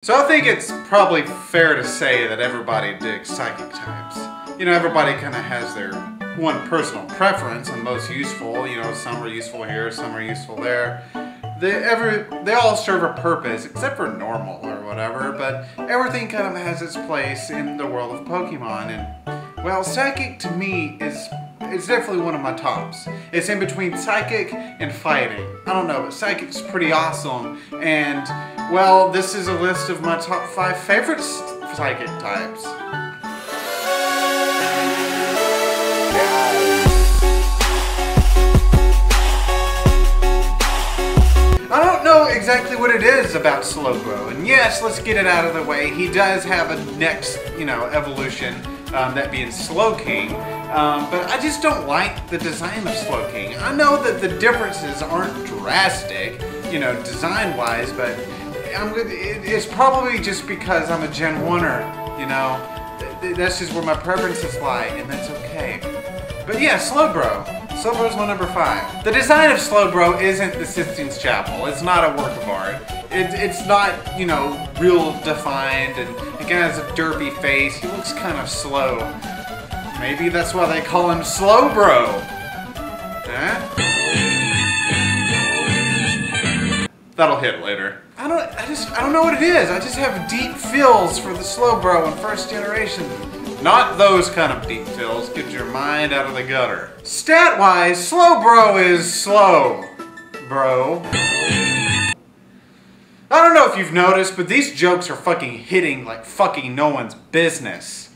So I think it's probably fair to say that everybody digs psychic types. You know, everybody kind of has their one personal preference and most useful. You know, some are useful here, some are useful there. They all serve a purpose, except for normal or whatever, but everything kind of has its place in the world of Pokemon. And, well, psychic to me it's definitely one of my tops. It's in between psychic and fighting. I don't know, but psychic's pretty awesome. And, well, this is a list of my top 5 favorite psychic types. I don't know exactly what it is about Slowbro, and yes, let's get it out of the way. He does have a next, evolution, that being Slowking, but I just don't like the design of Slowking. I know that the differences aren't drastic, design-wise, but it's probably just because I'm a Gen 1er, that's just where my preferences lie, and that's okay. But yeah, Slowbro. Slowbro's my number 5. The design of Slowbro isn't the Sistine Chapel. It's not a work of art. It's not, real defined, and the guy has a derpy face. He looks kind of slow. Maybe that's why they call him Slowbro. Huh? That'll hit later. I don't know what it is. I just have deep feels for the Slowbro in first generation. Not those kind of deep fills. Get your mind out of the gutter. Stat-wise, Slowbro is slow, bro. I don't know if you've noticed, but these jokes are fucking hitting like fucking no one's business.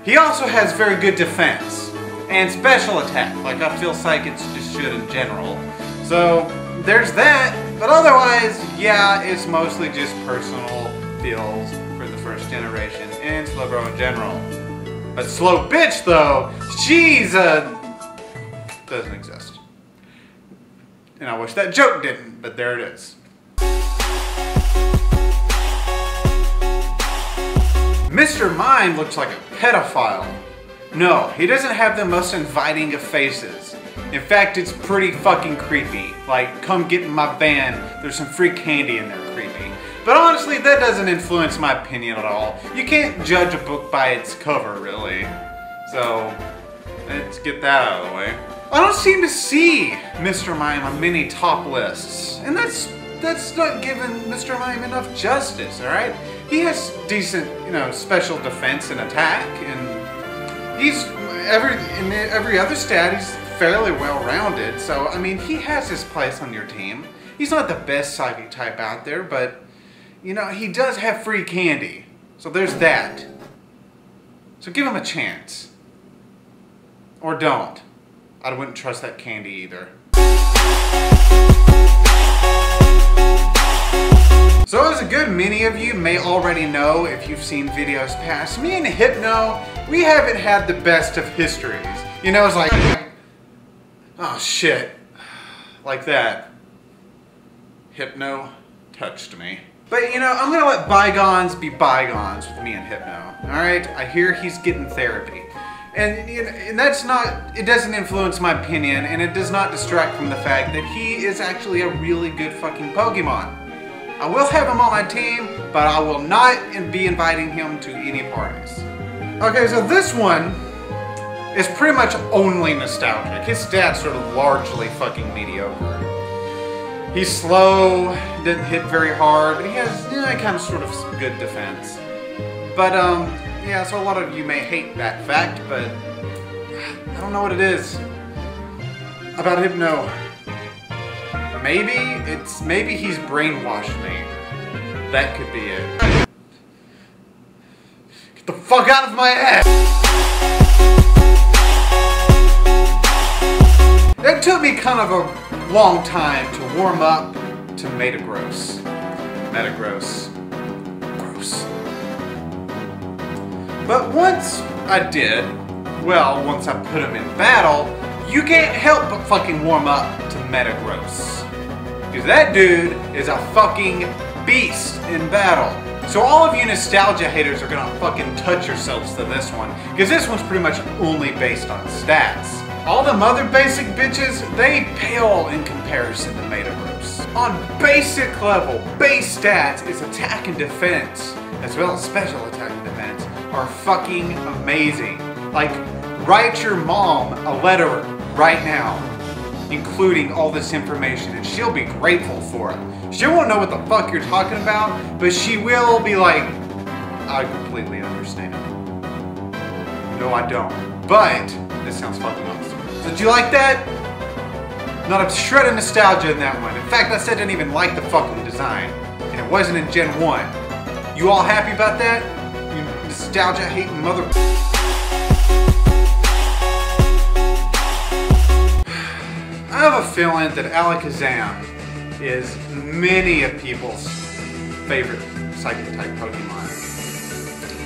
He also has very good defense and special attack, like I feel psychics just should in general. So there's that, but otherwise, yeah, it's mostly just personal feels for the first generation and Slowbro in general. But Slow Bitch, though, she's doesn't exist. And I wish that joke didn't, but there it is. Mr. Mime looks like a pedophile. No, he doesn't have the most inviting of faces. In fact, it's pretty fucking creepy. Like, come get in my van, there's some free candy in there, creepy. But honestly, that doesn't influence my opinion at all. You can't judge a book by its cover, really. So, let's get that out of the way. I don't seem to see Mr. Mime on many top lists. And that's not giving Mr. Mime enough justice, alright? He has decent, special defense and attack, and he's, in every other stat, he's fairly well-rounded. So, I mean, he has his place on your team. He's not the best psychic type out there, but he does have free candy. So there's that. So give him a chance. Or don't. I wouldn't trust that candy either. So as a good many of you may already know if you've seen videos past, me and Hypno, we haven't had the best of histories. It's like, oh shit. Like that. Hypno touched me. But I'm gonna let bygones be bygones with me and Hypno. Alright? I hear he's getting therapy. And that's not, it doesn't influence my opinion, and it does not distract from the fact that he is actually a really good fucking Pokemon. I will have him on my team, but I will not be inviting him to any parties. Okay, so this one is pretty much only nostalgic. His stats are largely fucking mediocre. He's slow, doesn't hit very hard, but he has kind of sort of good defense. But yeah, so a lot of you may hate that fact, but I don't know what it is about Hypno. Maybe he's brainwashed me. That could be it. Get the fuck out of my head! It took me kind of a long time to warm up to Metagross. Metagross. Gross. But once I did, well, once I put him in battle, you can't help but fucking warm up to Metagross. Because that dude is a fucking beast in battle. So all of you nostalgia haters are gonna fucking touch yourselves to this one. Because this one's pretty much only based on stats. All them other basic bitches, they pale in comparison to Metagross. on basic level, base stats, its attack and defense, as well as special attack and defense, are fucking amazing. Like, write your mom a letter right now, including all this information, and she'll be grateful for it. She won't know what the fuck you're talking about, but she will be like, I completely understand. No, I don't. But, this sounds fucking awesome. So did you like that? Not a shred of nostalgia in that one. In fact, I said I didn't even like the fucking design. And it wasn't in Gen 1. You all happy about that? You nostalgia-hating mother... I have a feeling that Alakazam is many of people's favorite Psychic-type Pokemon.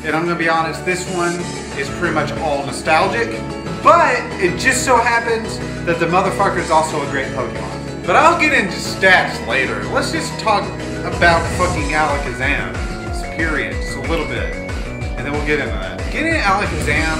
And I'm gonna be honest, this one is pretty much all nostalgic, but it just so happens that the motherfucker is also a great Pokemon. But I'll get into stats later. Let's just talk about fucking Alakazam, period, just a little bit, and then we'll get into that. Getting Alakazam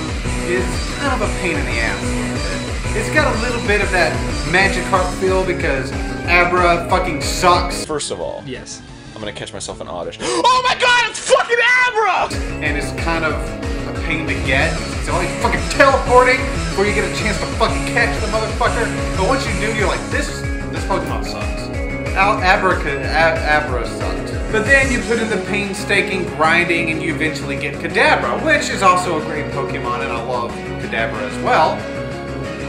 is kind of a pain in the ass a little bit. It's got a little bit of that Magikarp feel because Abra fucking sucks. First of all, yes, I'm gonna catch myself in Oddish. Oh my god, it's fucking Abra! And it's kind of a pain to get. It's always fucking teleporting before you get a chance to fucking catch the motherfucker. But once you do, you're like, this Pokemon sucks. Abra sucks. But then you put in the painstaking grinding and you eventually get Kadabra, which is also a great Pokemon, and I love Kadabra as well.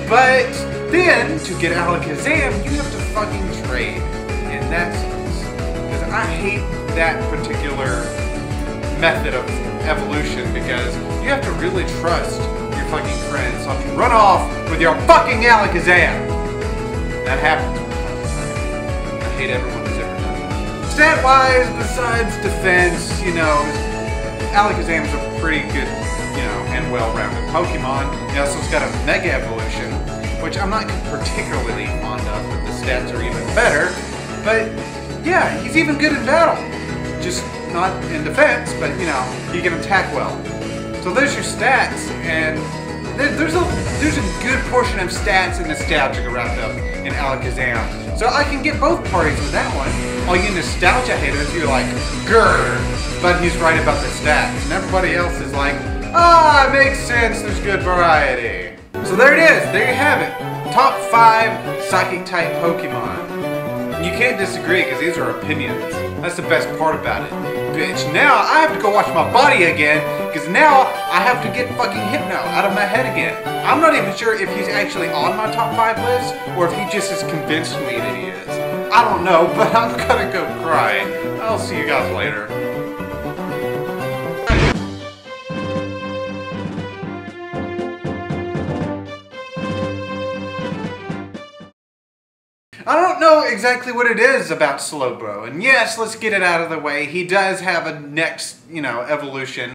But then, to get Alakazam, you have to fucking trade. And that sucks. Because I hate that particular method of evolution because you have to really trust your fucking friends. So if you run off with your fucking Alakazam, that happens. I hate everyone who's ever done it. Stat-wise, besides defense, you know, Alakazam's a pretty good, you know, and well-rounded Pokemon. He also's got a Mega Evolution, which I'm not particularly fond of, but the stats are even better. But yeah, he's even good in battle. Just not in defense, but you know, he can attack well. So there's your stats, and there's a good portion of stats and nostalgia wrapped up in Alakazam. So I can get both parties with that one. All you nostalgia haters, you're like, grr, but he's right about the stats. And everybody else is like, ah, it makes sense, there's good variety. So there it is, there you have it. Top 5 Psychic-type Pokemon. You can't disagree because these are opinions. That's the best part about it. Bitch, now I have to go watch my body again because now I have to get fucking Hypno out of my head again. I'm not even sure if he's actually on my top 5 list or if he just has convinced me that he is. I don't know, but I'm gonna go cry. I'll see you guys later. I don't know exactly what it is about Slowbro, and yes, let's get it out of the way. He does have a next, you know, evolution.